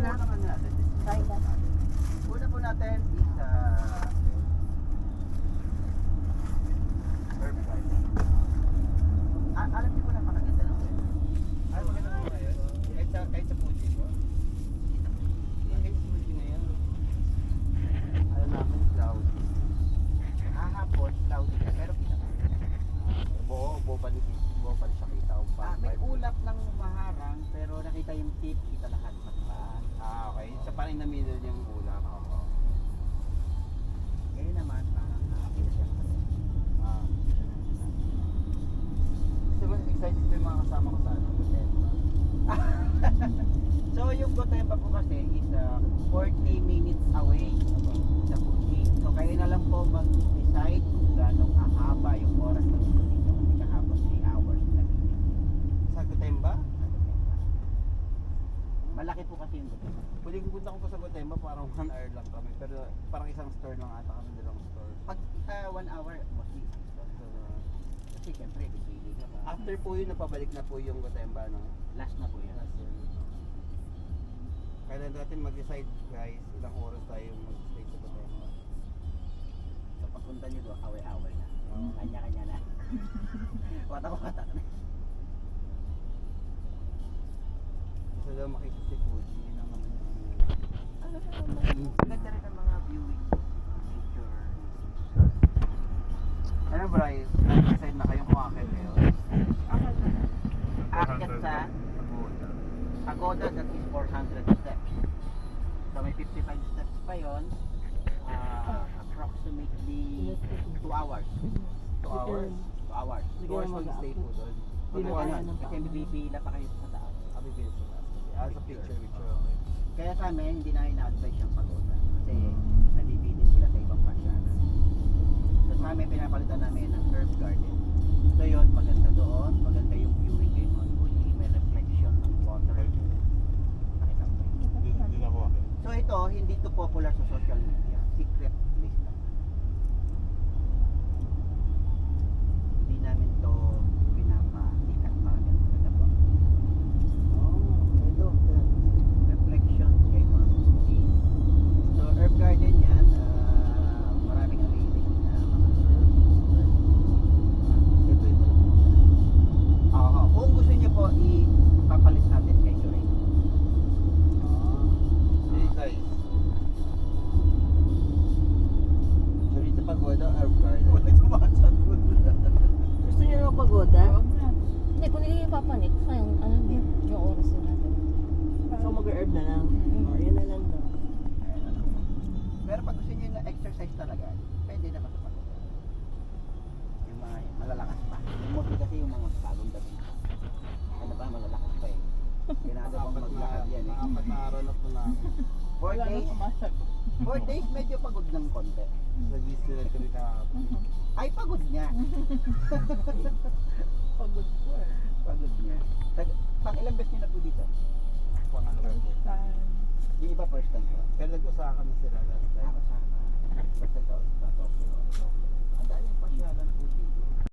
na. Kain na. Una po natin is herb garden. Alam niyo po napakaganda ng weather. Ay, maganda po ngayon. Kahit sa Fuji po. Kahit sa Fuji ngayon. Alam namin cloudy. Hapon, cloudy na. Pero kita ka. Buo pa rin siya kita. May ulap ng maharang, pero nakita yung tip, kita lahat. Okay. Sa parang na middle yung ulap. Ngayon naman, parang kita siya. Gusto mo excited ko yung mga kasama ko sa Gotemba. So yung Gotemba po kasi is 40 minutes away sa Fuji. So kayo na lang po mag-decide kung gano'ng kahaba yung oras na gusto dito. Kasi kahapon 3 hours na sa Gotemba? Malaki po kasi yung Gotemba. Pwede pupunta ko pa sa Gotemba, parang 1 hour lang kami. Pero parang isang store lang ata kami, dalawang store. Pag 1 hour, mostly isang store. So, kasi siyempre, bibili ka pa. After po yun, napabalik na po yung Gotemba, no? Last na po yun. Last yun. Kailan natin mag-decide, guys, ilang oras tayo mag-stay sa Gotemba. So, pagpunta nyo doon, away-away na. Kanya-kanya na. Watak-watak na. Gusto daw makita si Fuji, yun ang naman yung ganda rin ang mga viewing nature. Ano Bray, decide na kayong kumakit kayo? Akit sa Pagoda, that is 400 steps. So may 55 steps pa yun. Approximately 2 hours. 2 hours? 2 hours. 2 hours mag-stay po doon. Kasi bibila pa kayo sa taas. Bibila sa taas. Sa picture, okay. Kaya sa amin, hindi namin na-advise yung Pagoda. Kasi nabibitin sila sa ibang pasyanan. So sa amin, pinapalitan namin ng herb garden. So yun, maganda doon. Maganda yung viewing kay Mount Fuji. May reflection ng water. Nakita mo ba? So ito, hindi to popular sa social media. Secret place lang. Hindi namin to pinapasikat para ganun po. Ito. Reflection kay Mount Fuji. So herb garden yan. Maraming amazing na mga herbs. Ito. Kung gusto niyo po, ipapalit natin kay Joy. Hey guys. So dito Pagoda, herb garden. Wala sumasagot. Gusto niyo na pagoda? Hindi, kung hindi yung papanik, sayang, ano din, yung oras din natin. So mag-herb na lang. Yan na lang daw. Pero pag gusto niyo na exercise talaga, pwede naman sa Pagoda. Yung mga malalakas pa. Yung mostly kasi yung mga bagong dating. Ano pa, malalakas pa eh. Ginagawa pang maglakad yan eh. 4 na araw na po na. 4 days. 4 days medyo pagod ng konti. Nag-visita kami kahapon. Ay, pagod niya. Pagod ko eh. Pagod niya. Pang ilang beses niyo na po dito? Yung iba first time ko. Pero nag-usakan na sila last time. Usakan. First time ko. Ang daming pasyalan po dito.